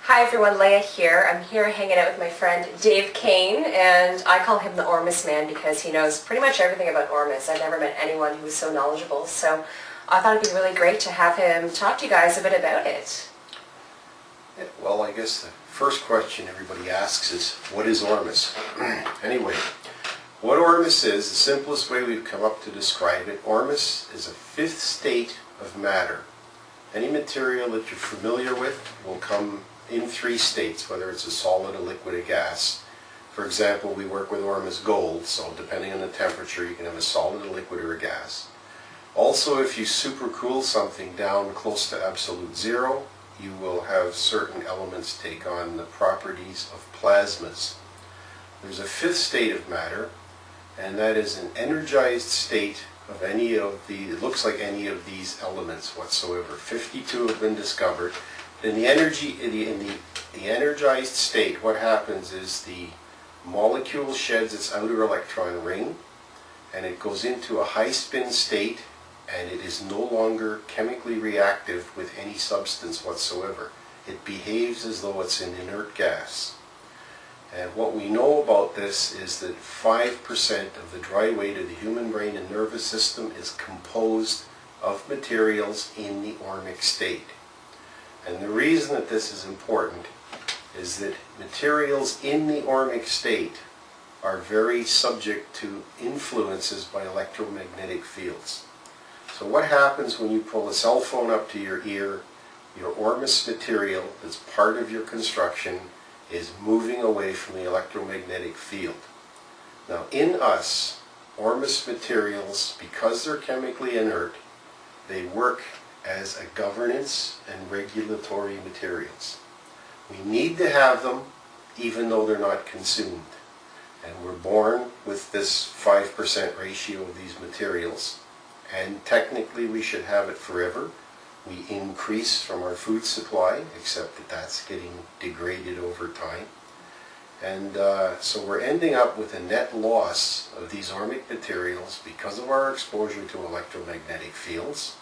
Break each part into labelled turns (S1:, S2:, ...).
S1: Hi everyone, Leah here. I'm here hanging out with my friend Dave Kane, and I call him the Ormus man because he knows pretty much everything about Ormus. I've never met anyone who was so knowledgeable, so I thought it'd be really great to have him talk to you guys a bit about it.
S2: Well, I guess the first question everybody asks is, what is Ormus? Anyway, what Ormus is, the simplest way we've come up to describe it, Ormus is a fifth state of matter. Any material that you're familiar with will come in three states, whether it's a solid, a liquid, a gas. For example, we work with Ormus gold, so depending on the temperature you can have a solid, a liquid, or a gas. Also, if you supercool something down close to absolute zero, you will have certain elements take on the properties of plasmas. There's a fifth state of matter, and that is an energized state of any of the, it looks like any of these elements whatsoever. 52 have been discovered. In the energized state, what happens is the molecule sheds its outer electron ring, and it goes into a high spin state, and it is no longer chemically reactive with any substance whatsoever. It behaves as though it's an inert gas. And what we know about this is that 5% of the dry weight of the human brain and nervous system is composed of materials in the ormic state. And the reason that this is important is that materials in the ormic state are very subject to influences by electromagnetic fields. So what happens when you pull a cell phone up to your ear? Your Ormus material that's part of your construction is moving away from the electromagnetic field. Now in us, Ormus materials, because they're chemically inert, they work as a governance and regulatory materials. We need to have them even though they're not consumed. And we're born with this 5% ratio of these materials. And technically we should have it forever. We increase from our food supply, except that that's getting degraded over time. And so we're ending up with a net loss of these ormic materials because of our exposure to electromagnetic fields.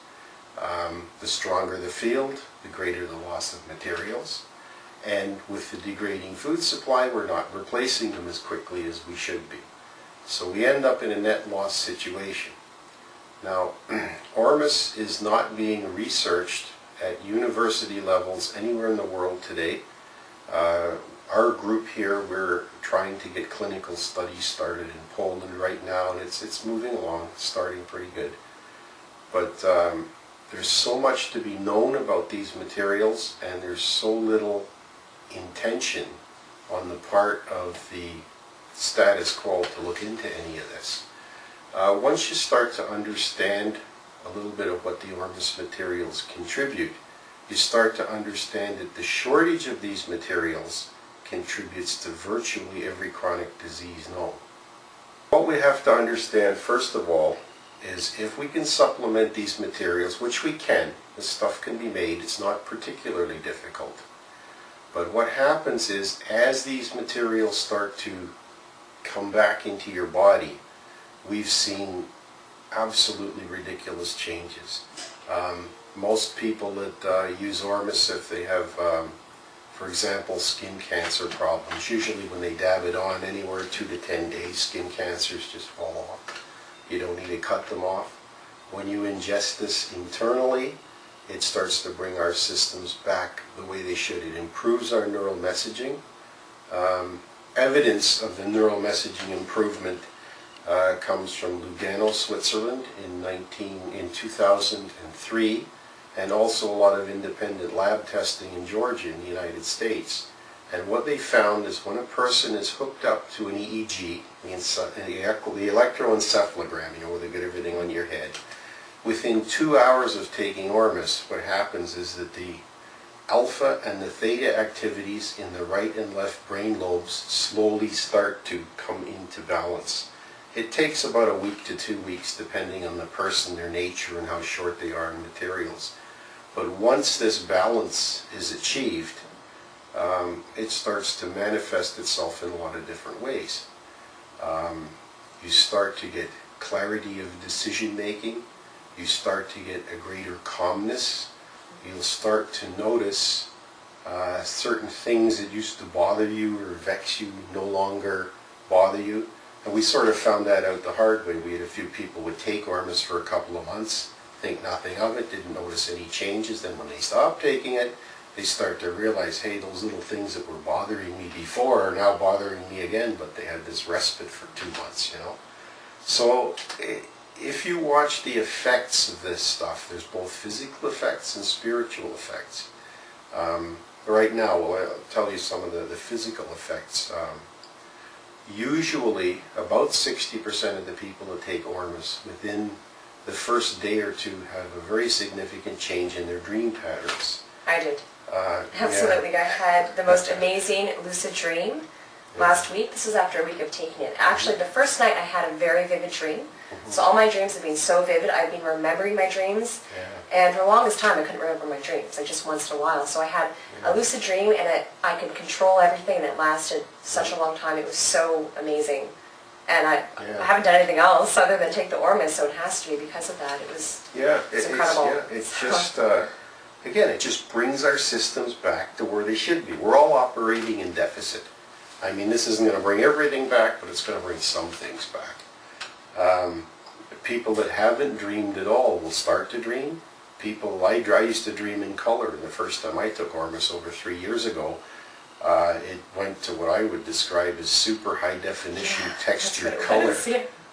S2: The stronger the field, the greater the loss of materials. And with the degrading food supply, we're not replacing them as quickly as we should be. So we end up in a net loss situation. Now, Ormus is not being researched at university levels anywhere in the world today. Our group here, we're trying to get clinical studies started in Poland right now, and it's moving along, it's starting pretty good. But there's so much to be known about these materials, and there's so little intention on the part of the status quo to look into any of this. Once you start to understand a little bit of what the Ormus materials contribute, you start to understand that the shortage of these materials contributes to virtually every chronic disease known. What we have to understand, first of all, is if we can supplement these materials, which we can, this stuff can be made, it's not particularly difficult. But what happens is, as these materials start to come back into your body, we've seen absolutely ridiculous changes. Most people that use Ormus, if they have, for example, skin cancer problems, usually when they dab it on, anywhere 2 to 10 days, skin cancers just fall off. You don't need to cut them off. When you ingest this internally, it starts to bring our systems back the way they should. It improves our neural messaging. Evidence of the neural messaging improvement comes from Lugano, Switzerland in 2003, and also a lot of independent lab testing in Georgia in the United States. And what they found is when a person is hooked up to an EEG, the electroencephalogram, where they get everything on your head, within 2 hours of taking Ormus, what happens is that the alpha and the theta activities in the right and left brain lobes slowly start to come into balance. It takes about a week to 2 weeks depending on the person, their nature, and how short they are in materials. But once this balance is achieved, it starts to manifest itself in a lot of different ways. You start to get clarity of decision making. You start to get a greater calmness. You'll start to notice Certain things that used to bother you or vex you no longer bother you. And we sort of found that out the hard way. We had a few people would take Ormus for a couple of months, think nothing of it, didn't notice any changes. Then when they stopped taking it, they start to realize, hey, those little things that were bothering me before are now bothering me again, but they had this respite for 2 months, you know. So if you watch the effects of this stuff, there's both physical effects and spiritual effects. Right now, I'll tell you some of the physical effects. Usually, about 60% of the people that take Ormus within the first day or two have a very significant change in their dream patterns.
S1: I did. Absolutely. Yeah. I had the most amazing lucid dream last week. This was after a week of taking it. Actually, the first night I had a very vivid dream. So all my dreams have been so vivid. I've been remembering my dreams. And for the longest time, I couldn't remember my dreams. I just once in a while. So I had a lucid dream, and I could control everything, and it lasted such a long time. It was so amazing. And I haven't done anything else other than take the Ormus, so it has to be because of that. It was incredible.
S2: It's just, again, it just brings our systems back to where they should be. We're all operating in deficit. I mean, this isn't going to bring everything back, but it's going to bring some things back. People that haven't dreamed at all will start to dream. I used to dream in color. The first time I took Ormus over 3 years ago, it went to what I would describe as super high definition textured color.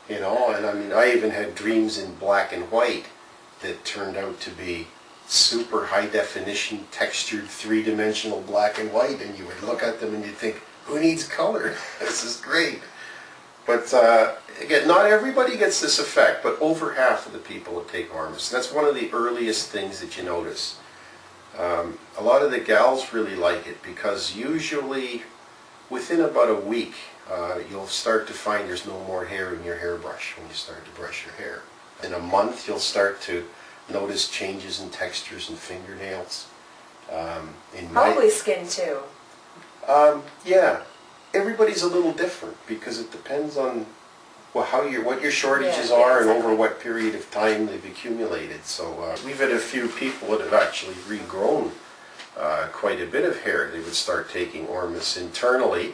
S2: You know, and I mean, I even had dreams in black and white that turned out to be super high definition textured three-dimensional black and white, and you would look at them and you'd think, who needs color? This is great. But again, not everybody gets this effect, but over half of the people that take Ormus. That's one of the earliest things that you notice. A lot of the gals really like it because usually within about a week you'll start to find there's no more hair in your hairbrush when you start to brush your hair. In a month you'll start to notice changes in textures and fingernails.
S1: Probably skin too.
S2: Yeah. Everybody's a little different because it depends on what your shortages are and over what period of time they've accumulated. So we've had a few people that have actually regrown quite a bit of hair. They would start taking Ormus internally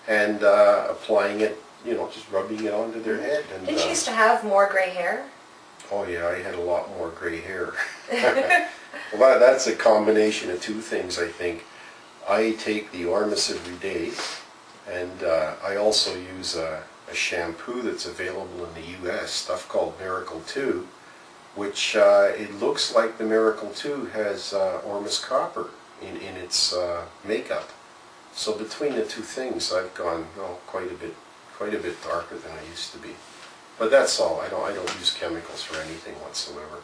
S2: and applying it, you know, just rubbing it onto their head. And,
S1: didn't you used to have more gray hair?
S2: Oh yeah, I had a lot more gray hair. Well, that's a combination of two things, I think. I take the Ormus every day. And I also use a shampoo that's available in the U.S., stuff called Miracle 2, which it looks like the Miracle 2 has Ormus copper in its makeup. So between the two things, I've gone quite a bit darker than I used to be. But that's all. I don't use chemicals for anything whatsoever.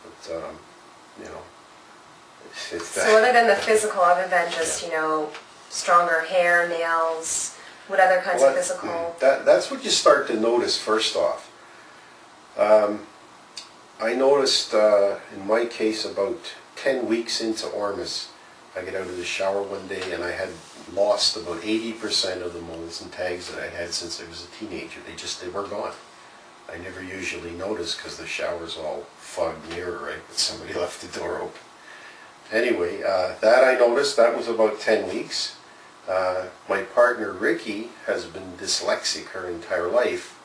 S2: But you know, it's that.
S1: So other than the physical, other than just you know. Stronger hair, nails, what other kinds of physical?
S2: That's what you start to notice first off. I noticed in my case about 10 weeks into Ormus, I get out of the shower one day and I had lost about 80% of the moles and tags that I had since I was a teenager. They were gone. I never usually notice because the shower's all fogged mirror, right? But somebody left the door open. Anyway, that I noticed, that was about 10 weeks. My partner Ricky has been dyslexic her entire life,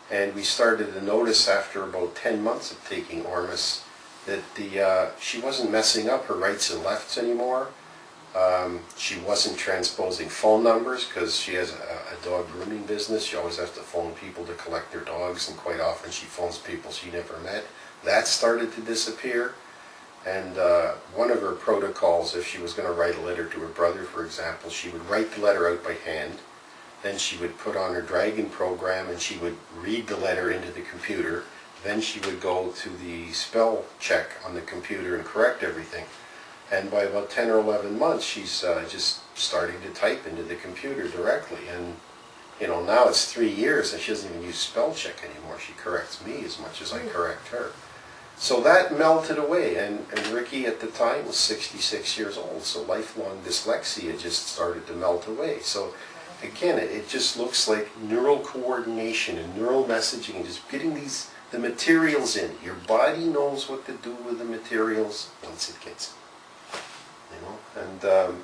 S2: and we started to notice after about 10 months of taking Ormus that she wasn't messing up her rights and lefts anymore. She wasn't transposing phone numbers because she has a dog grooming business. She always has to phone people to collect their dogs, and quite often she phones people she never met. That started to disappear. And one of her protocols, if she was going to write a letter to her brother, for example, she would write the letter out by hand, then she would put on her Dragon program and she would read the letter into the computer, then she would go to the spell check on the computer and correct everything. And by about 10 or 11 months, she's just starting to type into the computer directly. And you know, now it's 3 years and she doesn't even use spell check anymore. She corrects me as much as I correct her. So that melted away, and Ricky at the time was 66 years old, so lifelong dyslexia just started to melt away. So again, it just looks like neural coordination and neural messaging, and just getting the materials in. Your body knows what to do with the materials once it gets in. you know. And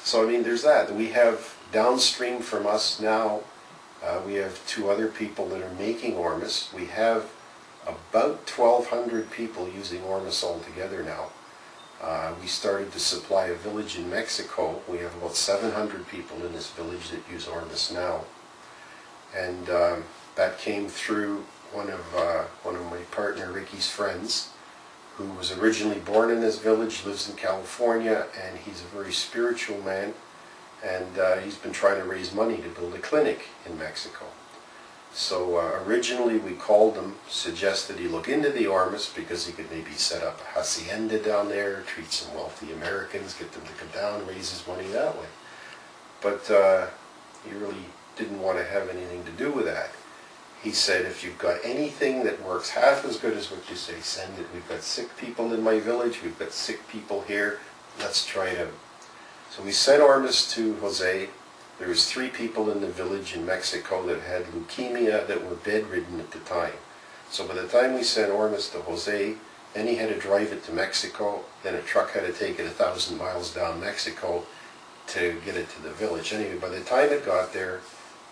S2: so I mean, there's that. We have downstream from us now, we have 2 other people that are making Ormus. We have about 1,200 people using Ormus altogether now. We started to supply a village in Mexico. We have about 700 people in this village that use Ormus now. And that came through one of my partner Ricky's friends, who was originally born in this village, lives in California, and he's a very spiritual man, and he's been trying to raise money to build a clinic in Mexico. So originally we called him, suggested he look into the Ormus because he could maybe set up a hacienda down there, treat some wealthy Americans, get them to come down, raise his money that way. But he really didn't want to have anything to do with that. He said, if you've got anything that works half as good as what you say, send it. We've got sick people in my village, we've got sick people here, let's try it out. So we sent Ormus to Jose. There was 3 people in the village in Mexico that had leukemia that were bedridden at the time. So by the time we sent Ormus to Jose, then he had to drive it to Mexico, then a truck had to take it 1,000 miles down Mexico to get it to the village. Anyway, by the time it got there,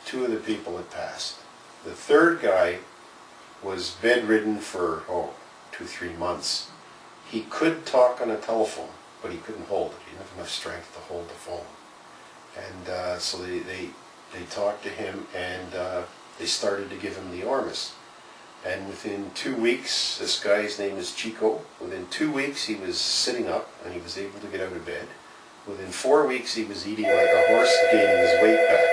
S2: 2 of the people had passed. The 3rd guy was bedridden for, 2-3 months. He could talk on a telephone, but he couldn't hold it. He didn't have enough strength to hold the phone. And so they talked to him, and they started to give him the Ormus. And within 2 weeks, this guy's name is Chico, within 2 weeks he was sitting up and he was able to get out of bed. Within 4 weeks he was eating like a horse, gaining his weight back.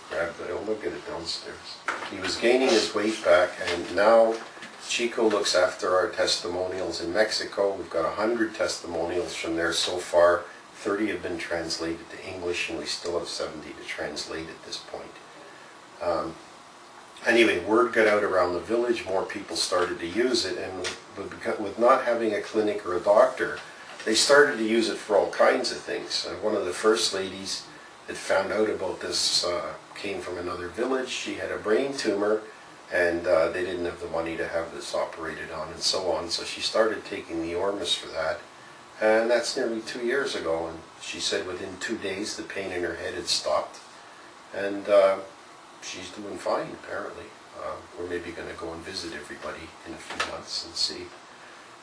S2: Grab that, I'll look at it downstairs. He was gaining his weight back, and now Chico looks after our testimonials in Mexico. We've got 100 testimonials from there so far. 30 have been translated to English, and we still have 70 to translate at this point. Anyway, word got out around the village, more people started to use it, and with not having a clinic or a doctor, they started to use it for all kinds of things. One of the first ladies that found out about this came from another village. She had a brain tumor, and they didn't have the money to have this operated on and so on, so she started taking the Ormus for that. And that's nearly 2 years ago, and she said within 2 days the pain in her head had stopped, and she's doing fine apparently. We're maybe going to go and visit everybody in a few months and see.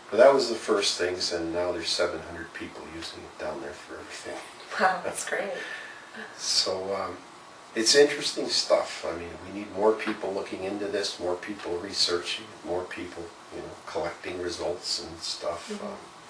S2: But that was the first things, and now there's 700 people using it down there for everything.
S1: Wow, that's great.
S2: So it's interesting stuff. I mean, we need more people looking into this, more people researching, more people, collecting results and stuff.